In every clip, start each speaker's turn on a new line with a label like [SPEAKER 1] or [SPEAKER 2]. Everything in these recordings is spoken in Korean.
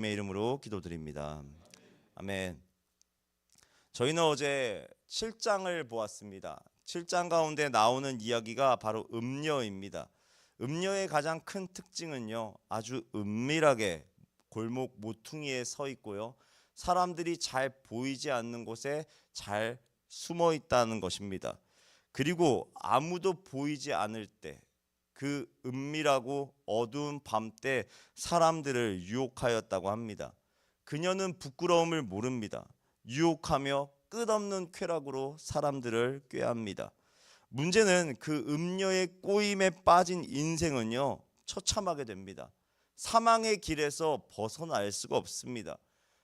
[SPEAKER 1] 주님의 이름으로 기도드립니다. 아멘. 저희는 어제 7장을 보았습니다. 7장 가운데 나오는 이야기가 바로 음녀입니다. 음녀의 가장 큰 특징은요, 아주 은밀하게 골목 모퉁이에 서 있고요, 사람들이 잘 보이지 않는 곳에 잘 숨어 있다는 것입니다. 그리고 아무도 보이지 않을 때, 그 은밀하고 어두운 밤 때 사람들을 유혹하였다고 합니다. 그녀는 부끄러움을 모릅니다. 유혹하며 끝없는 쾌락으로 사람들을 꾀합니다. 문제는 그 음녀의 꼬임에 빠진 인생은요, 처참하게 됩니다. 사망의 길에서 벗어날 수가 없습니다.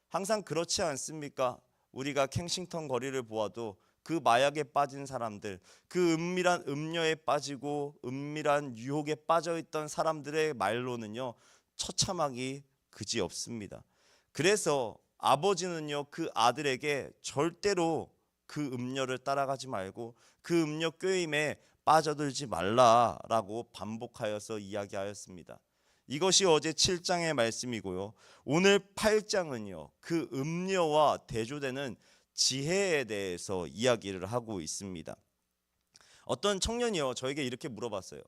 [SPEAKER 1] 항상 그렇지 않습니까? 우리가 캥싱턴 거리를 보아도 그 마약에 빠진 사람들, 그 은밀한 음녀에 빠지고 은밀한 유혹에 빠져있던 사람들의 말로는요, 처참하기 그지없습니다. 그래서 아버지는요, 그 아들에게 절대로 그 음녀를 따라가지 말고 그 음녀 꾀임에 빠져들지 말라라고 반복하여서 이야기하였습니다. 이것이 어제 7장의 말씀이고요, 오늘 8장은요 그 음녀와 대조되는 지혜에 대해서 이야기를 하고 있습니다. 어떤 청년이요 저에게 이렇게 물어봤어요.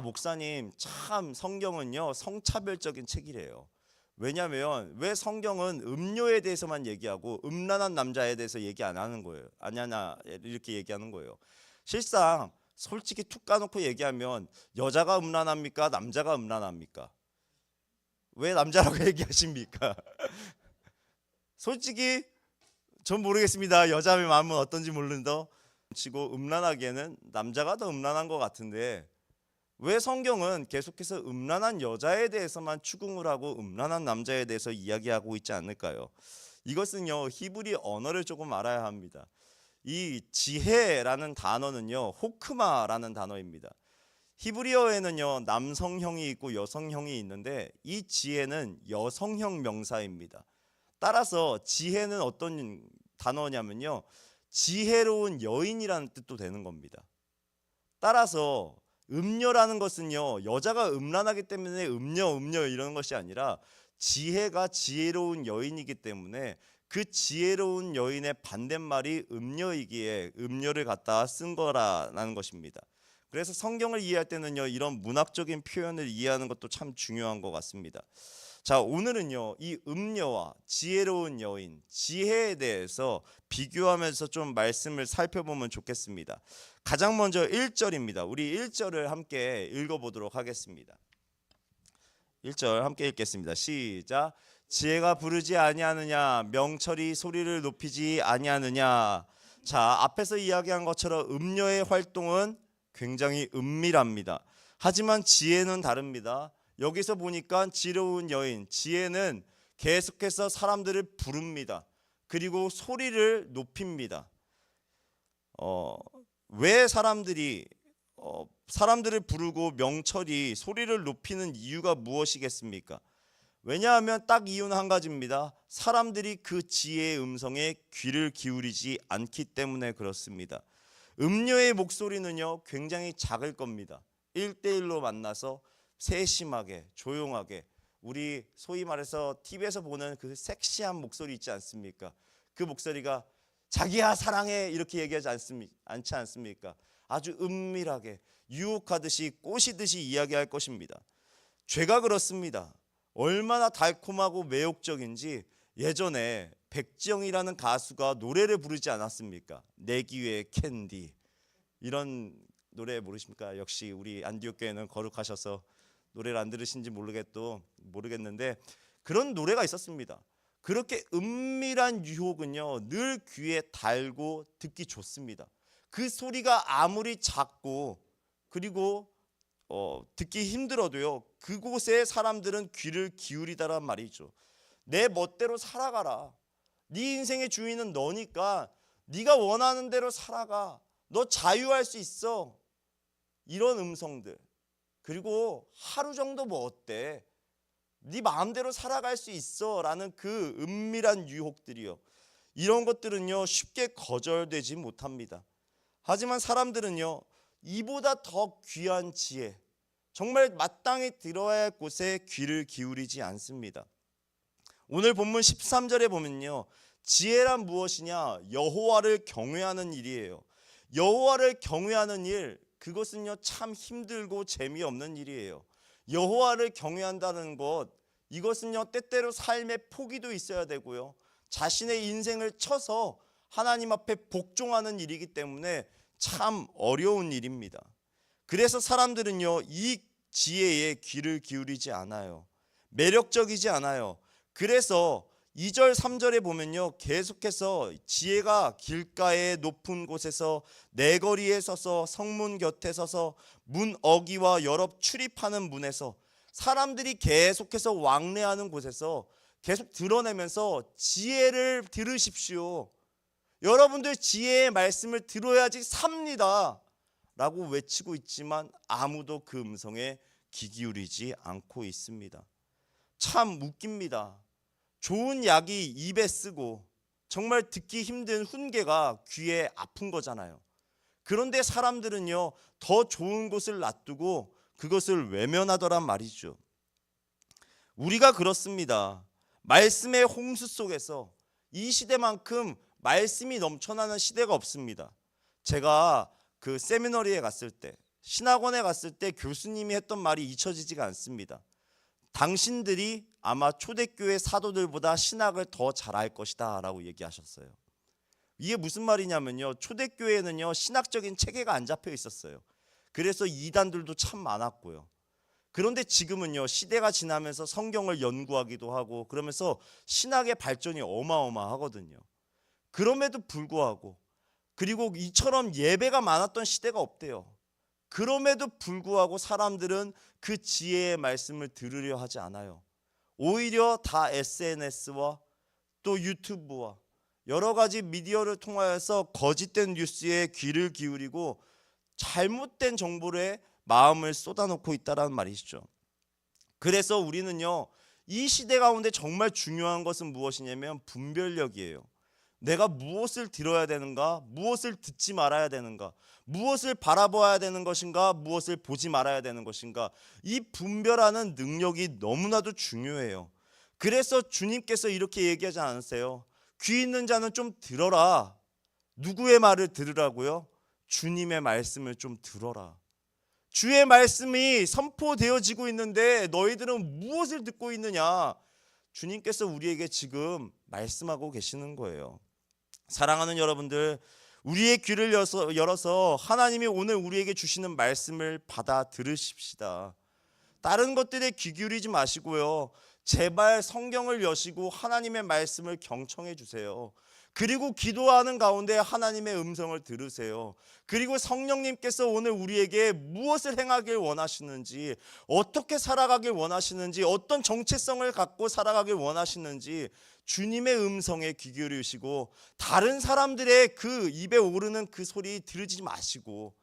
[SPEAKER 1] 목사님, 참 성경은요 성차별적인 책이래요. 왜냐하면 왜 성경은 음료에 대해서만 얘기하고 음란한 남자에 대해서 얘기 안 하는 거예요? 아냐나 이렇게 얘기하는 거예요. 실상 솔직히 툭 까놓고 얘기하면 여자가 음란합니까? 남자가 음란합니까? 왜 남자라고 얘기하십니까? 솔직히 전 모르겠습니다. 여자의 마음은 어떤지 모르는데 치고 음란하기에는 남자가 더 음란한 것 같은데, 왜 성경은 계속해서 음란한 여자에 대해서만 추궁을 하고 음란한 남자에 대해서 이야기하고 있지 않을까요? 이것은요 히브리 언어를 조금 알아야 합니다. 이 지혜라는 단어는요 호크마라는 단어입니다. 히브리어에는요 남성형이 있고 여성형이 있는데 이 지혜는 여성형 명사입니다. 따라서 지혜는 어떤 단어냐면요, 지혜로운 여인이라는 뜻도 되는 겁니다. 따라서 음녀라는 것은요 여자가 음란하기 때문에 음녀 이러는 것이 아니라 지혜가 지혜로운 여인이기 때문에 그 지혜로운 여인의 반대말이 음녀이기에 음녀를 갖다 쓴 거라는 것입니다. 그래서 성경을 이해할 때는요 이런 문학적인 표현을 이해하는 것도 참 중요한 것 같습니다. 자, 오늘은요 이 음녀와 지혜로운 여인, 지혜에 대해서 비교하면서 좀 말씀을 살펴보면 좋겠습니다. 가장 먼저 1절입니다. 우리 1절을 함께 읽어보도록 하겠습니다. 1절 함께 읽겠습니다. 시작. 지혜가 부르지 아니하느냐, 명철이 소리를 높이지 아니하느냐. 자, 앞에서 이야기한 것처럼 음녀의 활동은 굉장히 은밀합니다. 하지만 지혜는 다릅니다. 여기서 보니까 지혜로운 여인, 지혜는 계속해서 사람들을 부릅니다. 그리고 소리를 높입니다. 왜 사람들을 부르고 명철이 소리를 높이는 이유가 무엇이겠습니까? 왜냐하면 딱 이유는 한 가지입니다. 사람들이 그 지혜의 음성에 귀를 기울이지 않기 때문에 그렇습니다. 음녀의 목소리는요 굉장히 작을 겁니다. 1대1로 만나서 세심하게 조용하게, 우리 소위 말해서 TV에서 보는 그 섹시한 목소리 있지 않습니까? 그 목소리가 자기야 사랑해 이렇게 얘기하지 않지 않습니까? 아주 은밀하게 유혹하듯이 꼬시듯이 이야기할 것입니다. 죄가 그렇습니다. 얼마나 달콤하고 매혹적인지 예전에 백지영이라는 가수가 노래를 부르지 않았습니까? 내 귀에 캔디, 이런 노래 모르십니까? 역시 우리 안디옥 교회는 거룩하셔서 노래를 안 들으신지 모르겠는데 그런 노래가 있었습니다. 그렇게 은밀한 유혹은요 늘 귀에 달고 듣기 좋습니다. 그 소리가 아무리 작고 그리고 듣기 힘들어도요 그곳에 사람들은 귀를 기울이다란 말이죠. 내 멋대로 살아가라. 네 인생의 주인은 너니까 네가 원하는 대로 살아가. 너 자유할 수 있어. 이런 음성들. 그리고 하루 정도 뭐 어때? 네 마음대로 살아갈 수 있어 라는 그 은밀한 유혹들이요, 이런 것들은요 쉽게 거절되지 못합니다. 하지만 사람들은요 이보다 더 귀한 지혜, 정말 마땅히 들어야 할 곳에 귀를 기울이지 않습니다. 오늘 본문 13절에 보면요, 지혜란 무엇이냐? 여호와를 경외하는 일이에요. 여호와를 경외하는 일, 그것은요 참 힘들고 재미없는 일이에요. 여호와를 경외한다는 것, 이것은요 때때로 삶의 포기도 있어야 되고요, 자신의 인생을 쳐서 하나님 앞에 복종하는 일이기 때문에 참 어려운 일입니다. 그래서 사람들은요 이 지혜에 귀를 기울이지 않아요. 매력적이지 않아요. 그래서 2절 3절에 보면요, 계속해서 지혜가 길가의 높은 곳에서 내거리에 서서 성문 곁에 서서 문 어기와 여러 출입하는 문에서, 사람들이 계속해서 왕래하는 곳에서 계속 드러내면서 지혜를 들으십시오, 여러분들 지혜의 말씀을 들어야지 삽니다 라고 외치고 있지만 아무도 그 음성에 귀 기울이지 않고 있습니다. 참 웃깁니다. 좋은 약이 입에 쓰고 정말 듣기 힘든 훈계가 귀에 아픈 거잖아요. 그런데 사람들은요 더 좋은 곳을 놔두고 그것을 외면하더란 말이죠. 우리가 그렇습니다. 말씀의 홍수 속에서 이 시대만큼 말씀이 넘쳐나는 시대가 없습니다. 제가 그 세미너리에 갔을 때, 신학원에 갔을 때 교수님이 했던 말이 잊혀지지가 않습니다. 당신들이 아마 초대교회 사도들보다 신학을 더 잘할 것이다 라고 얘기하셨어요. 이게 무슨 말이냐면요, 초대교회는요 신학적인 체계가 안 잡혀 있었어요. 그래서 이단들도 참 많았고요. 그런데 지금은요 시대가 지나면서 성경을 연구하기도 하고 그러면서 신학의 발전이 어마어마하거든요. 그럼에도 불구하고, 그리고 이처럼 예배가 많았던 시대가 없대요. 그럼에도 불구하고 사람들은 그 지혜의 말씀을 들으려 하지 않아요. 오히려 다 SNS와 또 유튜브와 여러 가지 미디어를 통하여서 거짓된 뉴스에 귀를 기울이고 잘못된 정보에 마음을 쏟아놓고 있다는 말이시죠. 그래서 우리는요 이 시대 가운데 정말 중요한 것은 무엇이냐면 분별력이에요. 내가 무엇을 들어야 되는가, 무엇을 듣지 말아야 되는가, 무엇을 바라봐야 되는 것인가, 무엇을 보지 말아야 되는 것인가, 이 분별하는 능력이 너무나도 중요해요. 그래서 주님께서 이렇게 얘기하지 않으세요? 귀 있는 자는 좀 들어라. 누구의 말을 들으라고요? 주님의 말씀을 좀 들어라. 주의 말씀이 선포되어지고 있는데 너희들은 무엇을 듣고 있느냐? 주님께서 우리에게 지금 말씀하고 계시는 거예요. 사랑하는 여러분들, 우리의 귀를 열어서 하나님이 오늘 우리에게 주시는 말씀을 받아 들으십시다. 다른 것들에 귀 기울이지 마시고요, 제발 성경을 여시고 하나님의 말씀을 경청해 주세요. 그리고 기도하는 가운데 하나님의 음성을 들으세요. 그리고 성령님께서 오늘 우리에게 무엇을 행하길 원하시는지, 어떻게 살아가길 원하시는지, 어떤 정체성을 갖고 살아가길 원하시는지 주님의 음성에 귀 기울이시고, 다른 사람들의 그 입에 오르는 그 소리 들으지 마시고,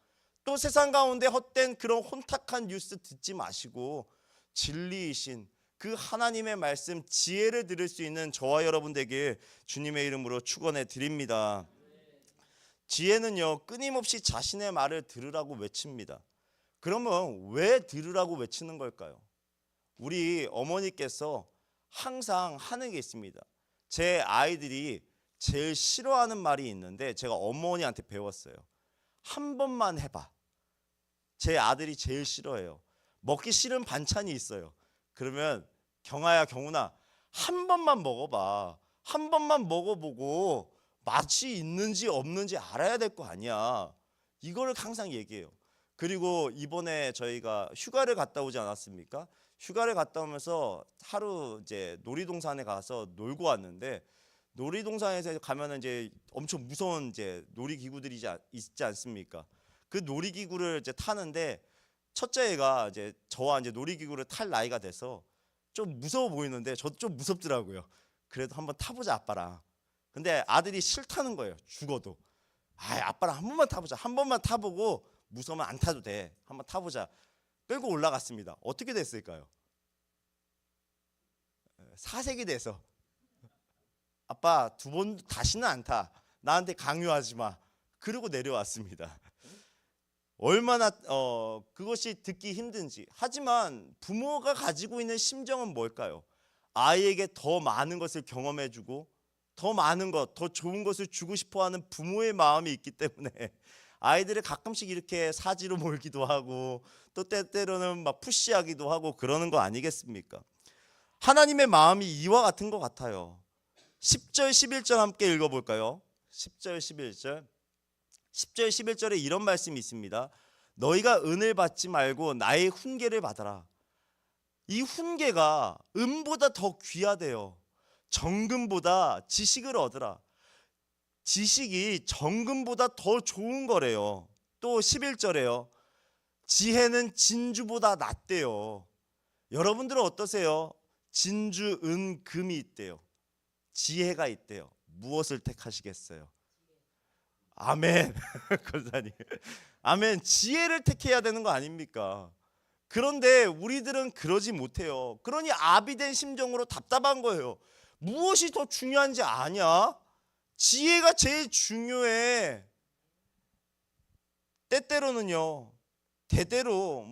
[SPEAKER 1] 또 세상 가운데 헛된 그런 혼탁한 뉴스 듣지 마시고, 진리이신 그 하나님의 말씀, 지혜를 들을 수 있는 저와 여러분에게 주님의 이름으로 축원해 드립니다. 지혜는요 끊임없이 자신의 말을 들으라고 외칩니다. 그러면 왜 들으라고 외치는 걸까요? 우리 어머니께서 항상 하는 게 있습니다. 제 아이들이 제일 싫어하는 말이 있는데 제가 어머니한테 배웠어요. 한 번만 해봐. 제 아들이 제일 싫어해요. 먹기 싫은 반찬이 있어요. 그러면 경아야, 경훈아, 한 번만 먹어봐. 한 번만 먹어보고 맛이 있는지 없는지 알아야 될 거 아니야. 이거를 항상 얘기해요. 그리고 이번에 저희가 휴가를 갔다 오지 않았습니까? 휴가를 갔다 오면서 하루 이제 놀이동산에 가서 놀고 왔는데, 놀이동산에서 가면은 이제 엄청 무서운 이제 놀이기구들이 있지 않습니까? 그 놀이기구를 이제 타는데 첫째 애가 이제 저와 이제 놀이기구를 탈 나이가 돼서 좀 무서워 보이는데 저도 좀 무섭더라고요. 그래도 한번 타보자 아빠랑. 근데 아들이 싫다는 거예요. 죽어도. 아빠랑 한 번만 타보자. 한 번만 타보고 무서우면 안 타도 돼. 한번 타보자. 끌고 올라갔습니다. 어떻게 됐을까요? 사색이 돼서 아빠 두 번 다시는 안 타. 나한테 강요하지 마. 그러고 내려왔습니다. 얼마나 그것이 듣기 힘든지. 하지만 부모가 가지고 있는 심정은 뭘까요? 아이에게 더 많은 것을 경험해주고 더 많은 것, 더 좋은 것을 주고 싶어하는 부모의 마음이 있기 때문에 아이들을 가끔씩 이렇게 사지로 몰기도 하고 또 때때로는 막 푸시하기도 하고 그러는 거 아니겠습니까? 하나님의 마음이 이와 같은 것 같아요. 10절 11절 함께 읽어볼까요? 10절 11절 10절 11절에 이런 말씀이 있습니다. 너희가 은을 받지 말고 나의 훈계를 받아라. 이 훈계가 은보다 더 귀하대요. 정금보다 지식을 얻으라. 지식이 정금보다 더 좋은 거래요. 또 11절에요. 지혜는 진주보다 낫대요. 여러분들은 어떠세요? 진주, 은, 금이 있대요. 지혜가 있대요. 무엇을 택하시겠어요? 아멘. 권사님. 아멘. 지혜를 택해야 되는 거 아닙니까? 그런데 우리들은 그러지 못해요. 그러니 아비된 심정으로 답답한 거예요. 무엇이 더 중요한지 아냐? 지혜가 제일 중요해. 때때로는요, 대대로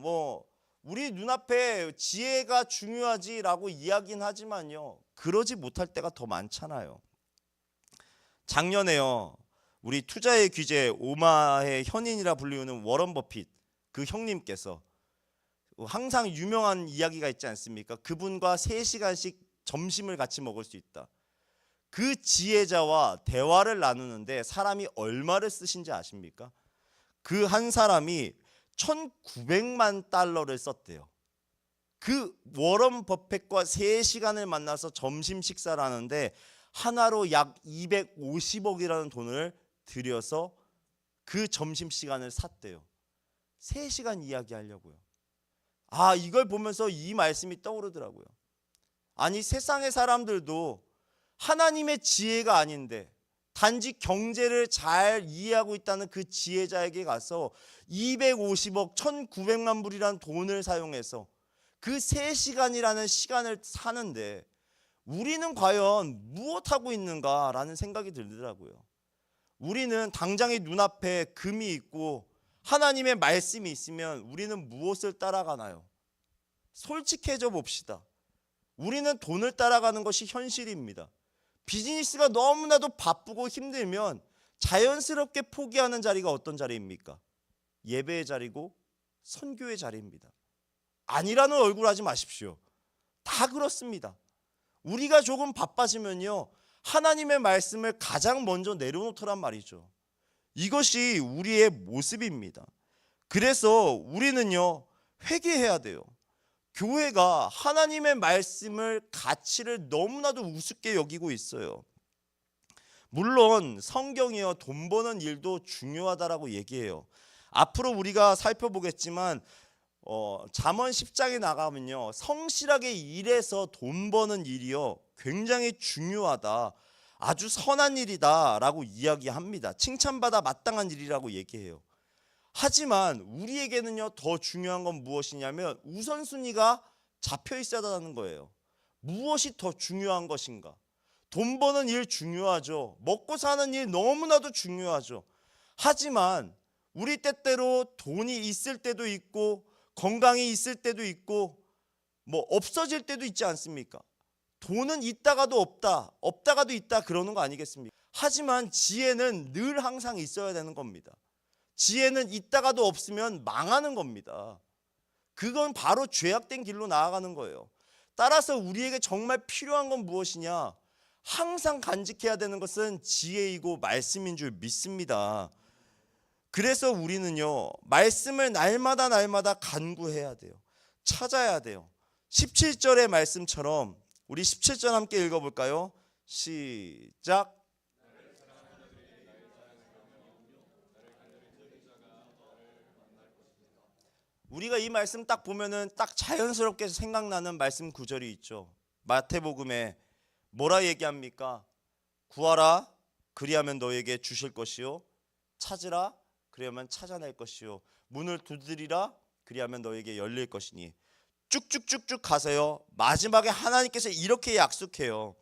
[SPEAKER 1] 우리 눈앞에 지혜가 중요하지라고 이야기는 하지만요, 그러지 못할 때가 더 많잖아요. 작년에요, 우리 투자의 귀재 오마의 현인이라 불리우는 워런 버핏 그 형님께서 항상 유명한 이야기가 있지 않습니까? 그분과 3시간씩 점심을 같이 먹을 수 있다. 그 지혜자와 대화를 나누는데 사람이 얼마를 쓰신지 아십니까? 그 한 사람이 1900만 달러를 썼대요. 그 워런 버핏과 3시간을 만나서 점심 식사를 하는데 하나로 약 250억이라는 돈을 들여서 그 점심시간을 샀대요. 3시간 이야기하려고요. 이걸 보면서 이 말씀이 떠오르더라고요. 아니, 세상의 사람들도 하나님의 지혜가 아닌데 단지 경제를 잘 이해하고 있다는 그 지혜자에게 가서 250억 1900만 불이라는 돈을 사용해서 그 3시간이라는 시간을 사는데 우리는 과연 무엇하고 있는가라는 생각이 들더라고요. 우리는 당장의 눈앞에 금이 있고 하나님의 말씀이 있으면 우리는 무엇을 따라가나요? 솔직해져 봅시다. 우리는 돈을 따라가는 것이 현실입니다. 비즈니스가 너무나도 바쁘고 힘들면 자연스럽게 포기하는 자리가 어떤 자리입니까? 예배의 자리고 선교의 자리입니다. 아니라는 얼굴 하지 마십시오. 다 그렇습니다. 우리가 조금 바빠지면요, 하나님의 말씀을 가장 먼저 내려놓더란 말이죠. 이것이 우리의 모습입니다. 그래서 우리는요, 회개해야 돼요. 교회가 하나님의 말씀을 가치를 너무나도 우습게 여기고 있어요. 물론 성경이요, 돈 버는 일도 중요하다라고 얘기해요. 앞으로 우리가 살펴보겠지만 잠언 10장에 나가면요, 성실하게 일해서 돈 버는 일이요 굉장히 중요하다, 아주 선한 일이다 라고 이야기합니다. 칭찬받아 마땅한 일이라고 얘기해요. 하지만 우리에게는요, 더 중요한 건 무엇이냐면 우선순위가 잡혀 있어야 한다는 거예요. 무엇이 더 중요한 것인가? 돈 버는 일 중요하죠. 먹고 사는 일 너무나도 중요하죠. 하지만 우리 때때로 돈이 있을 때도 있고 건강이 있을 때도 있고 없어질 때도 있지 않습니까? 돈은 있다가도 없다, 없다가도 있다, 그러는 거 아니겠습니까? 하지만 지혜는 늘 항상 있어야 되는 겁니다. 지혜는 있다가도 없으면 망하는 겁니다. 그건 바로 죄악된 길로 나아가는 거예요. 따라서 우리에게 정말 필요한 건 무엇이냐? 항상 간직해야 되는 것은 지혜이고 말씀인 줄 믿습니다. 그래서 우리는요, 말씀을 날마다 간구해야 돼요. 찾아야 돼요. 17절의 말씀처럼 우리 17절 함께 읽어볼까요? 시작. 우리가 이 말씀 딱 보면은 딱 자연스럽게 생각나는 말씀 구절이 있죠. 마태복음에 뭐라 얘기합니까? 구하라, 그리하면 너에게 주실 것이요, 찾으라, 그리하면 찾아낼 것이요, 문을 두드리라, 그리하면 너에게 열릴 것이니. 쭉쭉쭉쭉 가세요. 마지막에 하나님께서 이렇게 약속해요.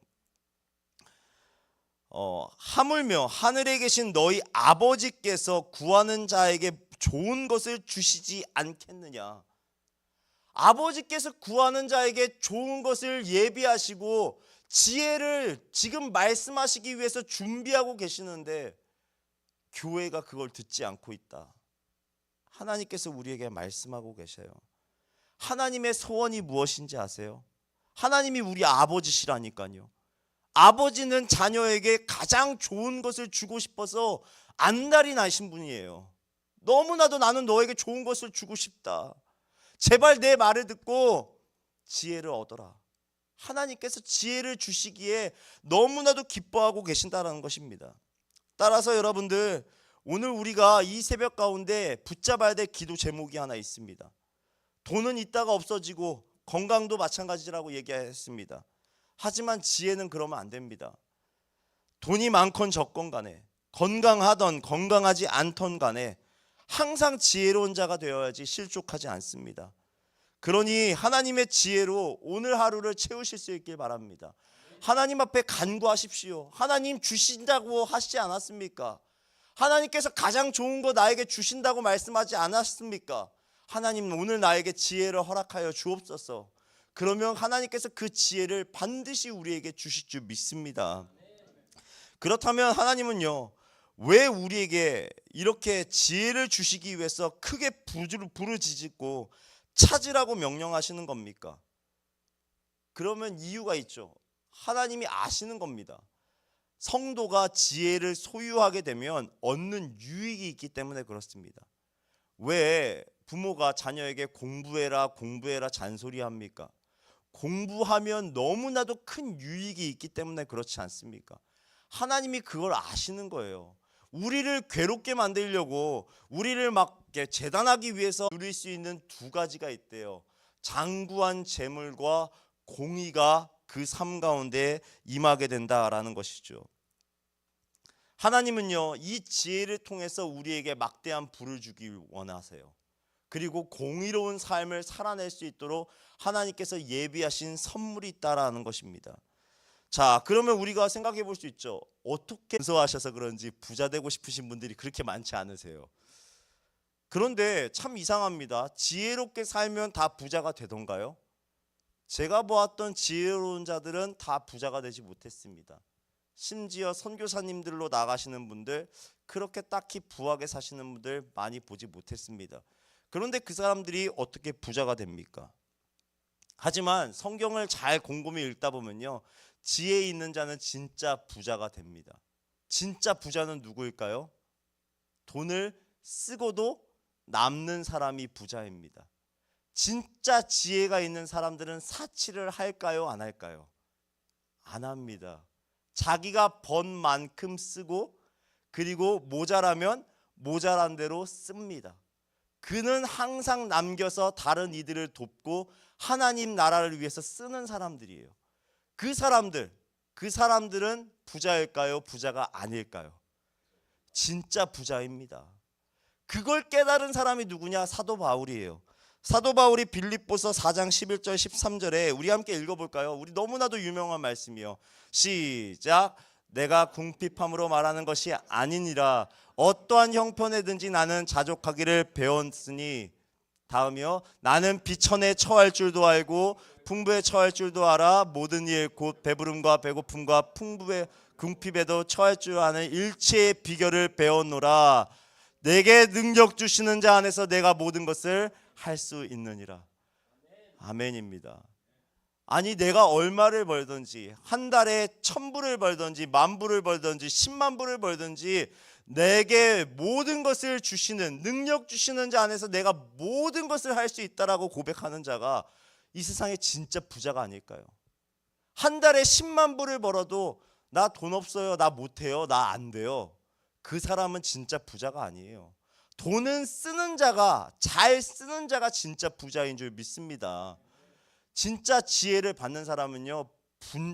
[SPEAKER 1] 하물며 하늘에 계신 너희 아버지께서 구하는 자에게 좋은 것을 주시지 않겠느냐. 아버지께서 구하는 자에게 좋은 것을 예비하시고 지혜를 지금 말씀하시기 위해서 준비하고 계시는데 교회가 그걸 듣지 않고 있다. 하나님께서 우리에게 말씀하고 계셔요. 하나님의 소원이 무엇인지 아세요? 하나님이 우리 아버지시라니까요. 아버지는 자녀에게 가장 좋은 것을 주고 싶어서 안달이 나신 분이에요. 너무나도 나는 너에게 좋은 것을 주고 싶다. 제발 내 말을 듣고 지혜를 얻어라. 하나님께서 지혜를 주시기에 너무나도 기뻐하고 계신다는 것입니다. 따라서 여러분들, 오늘 우리가 이 새벽 가운데 붙잡아야 될 기도 제목이 하나 있습니다. 돈은 있다가 없어지고 건강도 마찬가지라고 얘기했습니다. 하지만 지혜는 그러면 안 됩니다. 돈이 많건 적건 간에, 건강하던 건강하지 않던 간에 항상 지혜로운 자가 되어야지 실족하지 않습니다. 그러니 하나님의 지혜로 오늘 하루를 채우실 수 있길 바랍니다. 하나님 앞에 간구하십시오. 하나님 주신다고 하시지 않았습니까? 하나님께서 가장 좋은 거 나에게 주신다고 말씀하지 않았습니까? 하나님 오늘 나에게 지혜를 허락하여 주옵소서. 그러면 하나님께서 그 지혜를 반드시 우리에게 주실 줄 믿습니다. 그렇다면 하나님은요, 왜 우리에게 이렇게 지혜를 주시기 위해서 크게 부르짖고 찾으라고 명령하시는 겁니까? 그러면 이유가 있죠. 하나님이 아시는 겁니다. 성도가 지혜를 소유하게 되면 얻는 유익이 있기 때문에 그렇습니다. 왜 부모가 자녀에게 공부해라 공부해라 잔소리합니까? 공부하면 너무나도 큰 유익이 있기 때문에 그렇지 않습니까? 하나님이 그걸 아시는 거예요. 우리를 괴롭게 만들려고, 우리를 막 재단하기 위해서 누릴 수 있는 두 가지가 있대요. 장구한 재물과 공의가 그 삶 가운데 임하게 된다라는 것이죠. 하나님은요, 이 지혜를 통해서 우리에게 막대한 부를 주기 원하세요. 그리고 공의로운 삶을 살아낼 수 있도록 하나님께서 예비하신 선물이 있다라는 것입니다. 자, 그러면 우리가 생각해 볼 수 있죠. 어떻게 무서워하셔서 그런지 부자 되고 싶으신 분들이 그렇게 많지 않으세요. 그런데 참 이상합니다. 지혜롭게 살면 다 부자가 되던가요? 제가 보았던 지혜로운 자들은 다 부자가 되지 못했습니다. 심지어 선교사님들로 나가시는 분들, 그렇게 딱히 부하게 사시는 분들 많이 보지 못했습니다. 그런데 그 사람들이 어떻게 부자가 됩니까? 하지만 성경을 잘 곰곰이 읽다 보면요, 지혜 있는 자는 진짜 부자가 됩니다. 진짜 부자는 누구일까요? 돈을 쓰고도 남는 사람이 부자입니다. 진짜 지혜가 있는 사람들은 사치를 할까요? 안 할까요? 안 합니다. 자기가 번 만큼 쓰고, 그리고 모자라면 모자란 대로 씁니다. 그는 항상 남겨서 다른 이들을 돕고 하나님 나라를 위해서 쓰는 사람들이에요. 그 사람들은 부자일까요? 부자가 아닐까요? 진짜 부자입니다. 그걸 깨달은 사람이 누구냐? 사도 바울이에요. 사도 바울이 빌립보서 4장 11절 13절에 우리 함께 읽어볼까요? 우리 너무나도 유명한 말씀이요. 시작. 내가 궁핍함으로 말하는 것이 아니니라. 어떠한 형편에든지 나는 자족하기를 배웠으니. 다음이요. 나는 비천에 처할 줄도 알고 풍부에 처할 줄도 알아. 모든 일 곧 배부름과 배고픔과 풍부의 궁핍에도 처할 줄 아는 일체의 비결을 배웠노라. 내게 능력 주시는 자 안에서 내가 모든 것을 할 수 있느니라. 아멘입니다. 아니, 내가 얼마를 벌든지, 한 달에 1000불을 벌든지, 10,000불을 벌든지, 100,000불을 벌든지, 내게 모든 것을 주시는, 능력 주시는 자 안에서 내가 모든 것을 할 수 있다라고 고백하는 자가 이 세상에 진짜 부자가 아닐까요? 한 달에 100,000불을 벌어도 나 돈 없어요, 나 못해요, 나 안 돼요. 그 사람은 진짜 부자가 아니에요. 돈은 쓰는 자가, 잘 쓰는 자가 진짜 부자인 줄 믿습니다. 진짜 지혜를 받는 사람은요,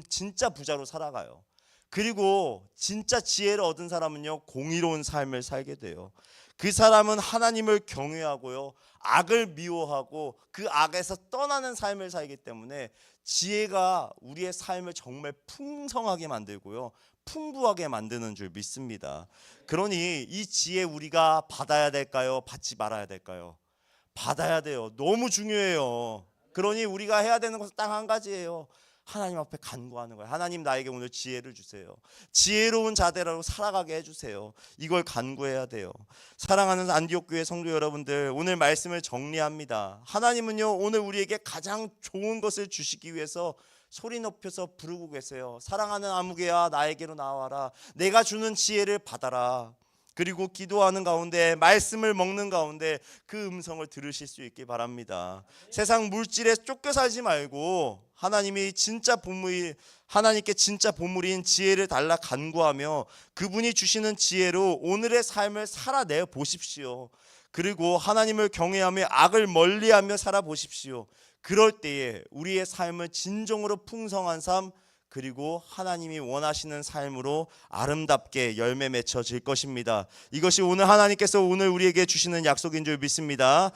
[SPEAKER 1] 진짜 부자로 살아가요. 그리고 진짜 지혜를 얻은 사람은요, 공의로운 삶을 살게 돼요. 그 사람은 하나님을 경외하고요, 악을 미워하고 그 악에서 떠나는 삶을 살기 때문에 지혜가 우리의 삶을 정말 풍성하게 만들고요, 풍부하게 만드는 줄 믿습니다. 그러니 이 지혜 우리가 받아야 될까요? 받지 말아야 될까요? 받아야 돼요. 너무 중요해요. 그러니 우리가 해야 되는 것은 딱 한 가지예요. 하나님 앞에 간구하는 거예요. 하나님, 나에게 오늘 지혜를 주세요. 지혜로운 자대로 살아가게 해주세요. 이걸 간구해야 돼요. 사랑하는 안디옥 교회 성도 여러분들, 오늘 말씀을 정리합니다. 하나님은요, 오늘 우리에게 가장 좋은 것을 주시기 위해서 소리 높여서 부르고 계세요. 사랑하는 아무개야, 나에게로 나와라. 내가 주는 지혜를 받아라. 그리고 기도하는 가운데, 말씀을 먹는 가운데 그 음성을 들으실 수 있기 바랍니다. 세상 물질에 쫓겨 살지 말고 하나님이 진짜 보물, 하나님께 진짜 보물인 지혜를 달라 간구하며 그분이 주시는 지혜로 오늘의 삶을 살아내 보십시오. 그리고 하나님을 경외하며 악을 멀리하며 살아보십시오. 그럴 때에 우리의 삶은 진정으로 풍성한 삶, 그리고 하나님이 원하시는 삶으로 아름답게 열매 맺혀질 것입니다. 이것이 오늘 하나님께서 오늘 우리에게 주시는 약속인 줄 믿습니다.